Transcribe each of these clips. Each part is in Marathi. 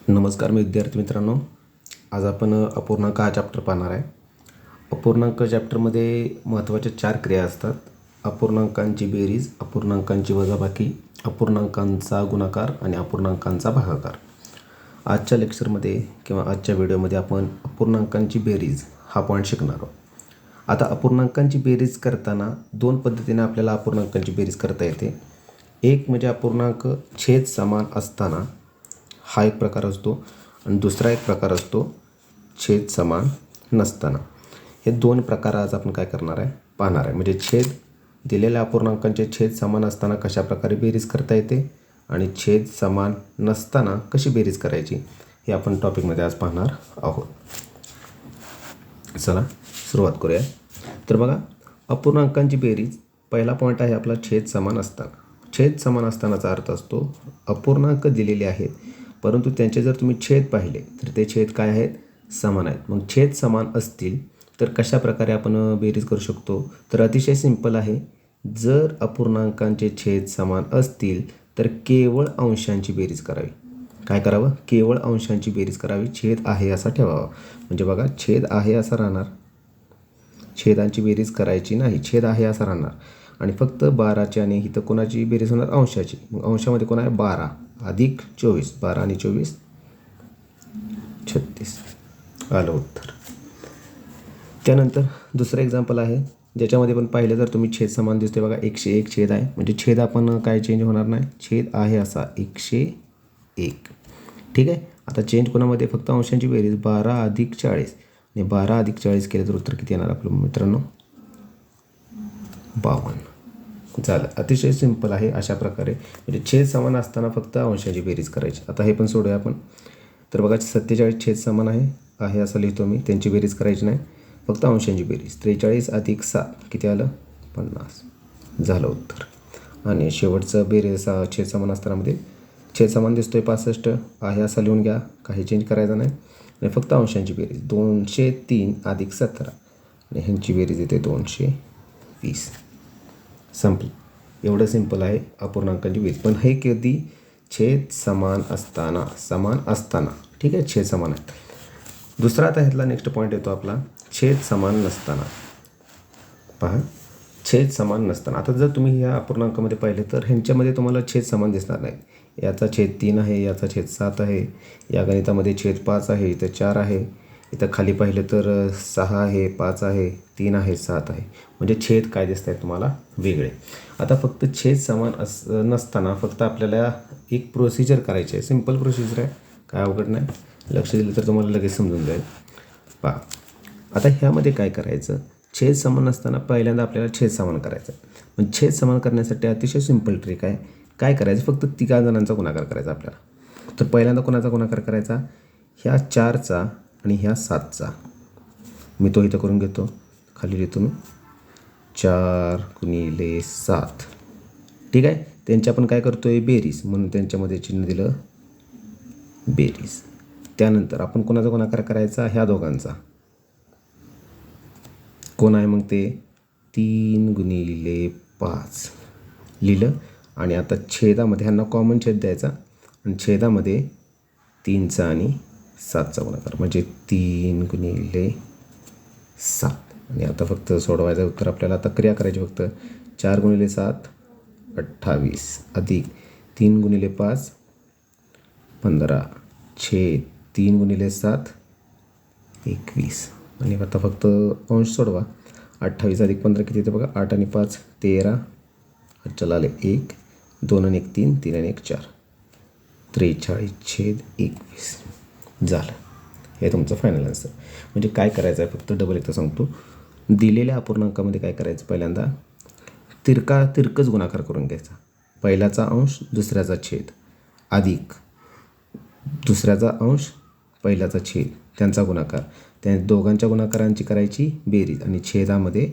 नमस्कार मी विद्यार्थी मित्रांनो. आज आपण अपूर्णांक हा चॅप्टर पाहणार आहे. अपूर्णांक चॅप्टरमध्ये महत्त्वाच्या 4 क्रिया असतात. अपूर्णांकांची बेरीज, अपूर्णांकांची वजाबाकी, अपूर्णांकांचा गुणाकार आणि अपूर्णांकांचा भागाकार. आजच्या लेक्चरमध्ये किंवा आजच्या व्हिडिओमध्ये आपण अपूर्णांकांची बेरीज हा पॉईंट शिकणार आहोत. आता अपूर्णांकांची बेरीज करताना 2 पद्धतीने आपल्याला अपूर्णांकांची बेरीज करता येते. एक म्हणजे अपूर्णांक छेद समान असताना हा एक प्रकार असतो आणि दुसरा एक प्रकार असतो छेद समान नसताना. हे 2 प्रकार आज आपण काय करणार आहे पाहणार आहे. म्हणजे दिलेल्या अपूर्णांकांचे छेद समान असताना कशा प्रकारे बेरीज करता येते आणि छेद समान नसताना कशी बेरीज करायची हे आपण टॉपिकमध्ये आज पाहणार आहोत. चला सुरुवात करूया. तर बघा, अपूर्णांकांची बेरीज पहिला पॉईंट आहे आपला छेद समान असताना. छेद समान असतानाचा अर्थ असतो अपूर्णांक दिलेले आहेत परंतु त्यांचे जर तुम्ही छेद पाहिले तर ते छेद काय आहेत, समान आहेत. मग छेद समान असतील तर कशा प्रकारे आपण बेरीज करू शकतो, तर अतिशय सिंपल आहे. जर अपूर्णांकांचे छेद समान असतील तर केवळ अंशांची बेरीज करावी. काय करावं, केवळ अंशांची बेरीज करावी. छेद आहे असा ठेवावा. म्हणजे बघा, छेद आहे असा राहणार, छेदांची बेरीज करायची नाही, छेद आहे असा राहणार आणि फक्त 12ची आणि इथं कोणाची बेरीज होणार, अंशाची. मग अंशामध्ये कोण आहे, 12 अधिक 24, 12 आणि 24 36 आलं उत्तर. त्यानंतर दुसरं एक्झाम्पल आहे ज्याच्यामध्ये पण पाहिलं तर तुम्ही छेद समान दिसते बघा, 101 छेद आहे. म्हणजे छेद आपण काय चेंज होणार नाही, छेद आहे असा 101. ठीक आहे. आता चेंज कोणामध्ये, फक्त अंशांची बेरीज 12 अधिक 40 आणि 12 अधिक 40 केले तर उत्तर किती येणार आपलं मित्रांनो, 52. झालं, अतिशय सिंपल आहे. अशा प्रकारे म्हणजे छेद समान असताना फक्त अंशाची बेरीज करायची. आता हे पण सोडूया आपण. तर बघा, 47 छेद समान आहे असं लिहितो मी, त्यांची बेरीज करायची नाही, फक्त अंशांची बेरीज. 43 अधिक 7 किती आलं, 50. झालं उत्तर. आणि शेवटचं बेरीज छेद समान असतानामध्ये छेद समान दिसतोय 65 आहे असं लिहून घ्या, काही चेंज करायचं नाही आणि फक्त अंशांची बेरीज 203 अधिक 17 आणि ह्यांची बेरीज येते 220. संपली. एवढं सिंपल आहे अपूर्णांकांची बेरीज. पण हे कधी, छेद समान असताना. ठीक आहे, छेद समान आहे. दुसरा आता ह्यातला नेक्स्ट पॉईंट येतो आपला छेद समान नसताना. पहा, छेद समान नसताना. आता जर तुम्ही ह्या अपूर्णांकामध्ये पाहिले तर ह्यांच्यामध्ये तुम्हाला छेद समान दिसणार नाही. याचा छेद 3 आहे, याचा छेद 7 आहे, या गणितामध्ये छेद 5 आहे, इथं 4 आहे, इथं खाली पाहिलं तर 6 आहे, 5 आहे, 3 आहे, 7 आहे. म्हणजे छेद काय दिसत आहेत तुम्हाला, वेगळे. आता फक्त छेद समान नसताना फक्त आपल्याला एक प्रोसिजर करायची आहे. सिंपल प्रोसिजर आहे, काय अवघड नाही. लक्ष दिलं तर तुम्हाला लगेच समजून जाईल. पहा, आता ह्यामध्ये काय करायचं, छेद समान असताना पहिल्यांदा आपल्याला छेद समान करायचं. पण छेद समान करण्यासाठी अतिशय सिंपल ट्रिक आहे. काय करायचं, फक्त 3 जणांचा गुणाकार करायचा आपल्याला. तर पहिल्यांदा कोणाचा गुणाकार करायचा, ह्या 4चा आणि ह्या 7चा. मी तो इथं करून घेतो, खाली लिहितो मी 4 गुणिले 7. ठीक आहे. त्यांच्या आपण काय करतोय, बेरीज, म्हणून त्यांच्यामध्ये चिन्ह दिलं बेरीज. त्यानंतर आपण कोणाचा गुणाकार करायचा, ह्या दोघांचा. कोण आहे मग ते, 3 गुणिले 5 लिहिलं. आणि आता छेदामध्ये ह्यांना कॉमन छेद द्यायचा आणि छेदामध्ये 3चा आणि 7चा गुणाकार म्हणजे 3 गुणिले 7. आणि आता फक्त सोडवायचं उत्तर आपल्याला. आता क्रिया करायची फक्त. 4 गुणिले 7 28 अधिक 3 गुणिले 5 15 छेद 3 गुणिले 7 21. आणि आता फक्त अंश सोडवा. 28 अधिक 15 किती येतं बघा, 8 आणि 5 13. चला आले 1, 2 आणि 1 3, 3 आणि 1 4. 43 छेद 21. झालं, हे तुमचं फायनल आन्सर. म्हणजे काय करायचं आहे, फक्त डबल एकदा सांगतो. दिलेल्या अपूर्णांकामध्ये काय करायचं, पहिल्यांदा तिरकच गुणाकार करून घ्यायचा. पहिल्याचा अंश दुसऱ्याचा छेद अधिक दुसऱ्याचा अंश पहिल्याचा छेद, त्यांचा गुणाकार. त्या दोघांच्या गुणाकारांची करायची बेरीज आणि छेदामध्ये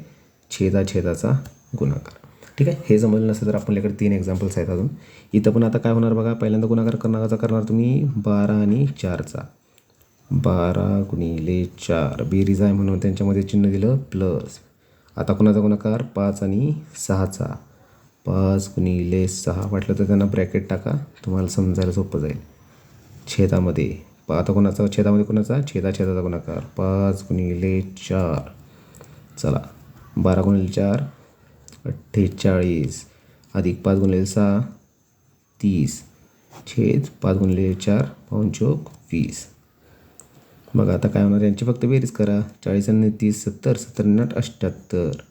छेदाचा गुणाकार. ठीक आहे. हे जमलं नसतं तर आपल्याकडे 3 एक्झाम्पल्स आहेत अजून. इथं पण आता काय होणार बघा, पहिल्यांदा गुणाकार करणार तुम्ही 12 आणि 4चा. 12 गुणिले 4 बेरीज आहे म्हणून त्यांच्यामध्ये चिन्ह दिलं प्लस. आता कोणाचा गुणाकार, 5 आणि 6चा. 5 गुणिले 6 वाटलं तर त्यांना ब्रॅकेट टाका, तुम्हाला समजायला सोपं जाईल. छेदामध्ये आता कोणाचा छेदामध्ये कोणाचा छेदाचा गुणाकार 5 गुणिले 4. चला 12 गुणिले 4 48 अधिक 5 गुणिले 6 30 छेद 5 गुणिले 4 5 20. बघा आता काय होणार, यांची फक्त बेरीज करा. 40 आणि 30 70 70 आणि 8 78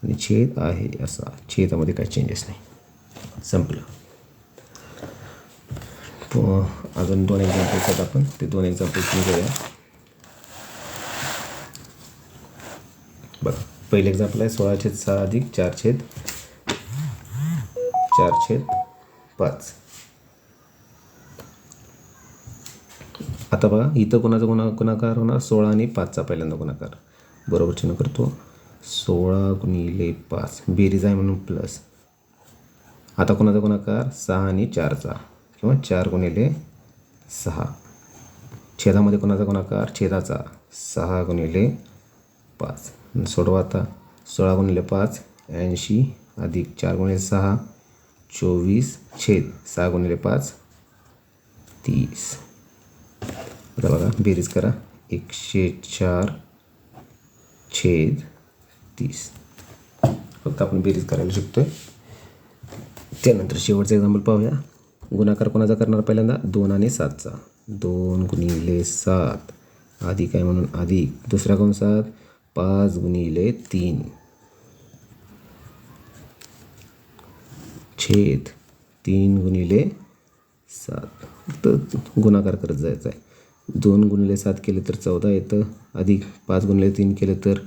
आणि छेद आहे असा. छेदामध्ये काही चेंजेस नाही. संपलं. अजून 2 एक्झाम्पल्स आहेत, आपण ते 2 एक्झाम्पल्स घेऊया. बघा पहिलं एक्झाम्पल आहे 16/6 अधिक 4/5. आता बघा इथं कोणाचा गुणाकार होणार 16 आणि 5चा पहिल्यांदा गुणाकार. बरोबर चिन्ह करतो. 16 गुणिले 5 बेरीज आहे म्हणून प्लस. आता कोणाचा गुणाकार 6 आणि 4चा किंवा 4 गुणिले 6. छेदामध्ये कोणाचा गुणाकार छेदाचा 6 गुणिले 5. सोडवा आता. 16 गुणिले 5 80 अधिक 4 गुणिले 6 24 छेद 6 गुणिले 5 30. आता बघा बेरीज करा 104 छेद 30. फक्त आपण बेरीज करायला शिकतोय. त्यानंतर शेवटचा एक्झाम्पल पाहूया. गुणाकार कोणाचा करणार पहिल्यांदा 2 आणि 7चा. 2 गुणिले 7 अधिक आहे म्हणून अधिक. दुसरा कंसात 5 गुणिले 3 छेद 3 गुणिले 7. तर गुणाकार करत जायचा आहे. 2 गुणिले 7 केले तर 14 येतं. अधिक 5 गुणिले 3 केलं तर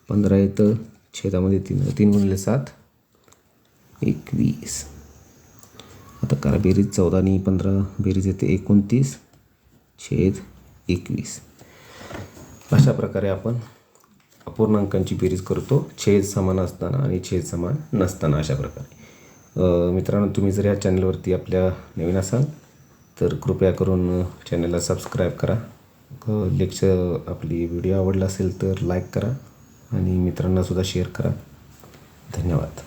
15 येतं. छेदामध्ये 3 गुणिले 7 21. आता करा बेरीज. 14 आणि 15 बेरीज येते 29 छेद 21. अशा प्रकारे आपण अपूर्णांकांची बेरीज करतो, छेद समान असताना आणि छेद समान नसताना. अशा प्रकारे मित्रांनो, तुम्ही जर या चॅनलवरती आपल्या नवीन असाल तर कृपया करून चॅनलला सबस्क्राईब करा. लेक्चर आपली व्हिडिओ आवडला असेल तर लाईक करा आणि मित्रांनासुद्धा शेअर करा. धन्यवाद.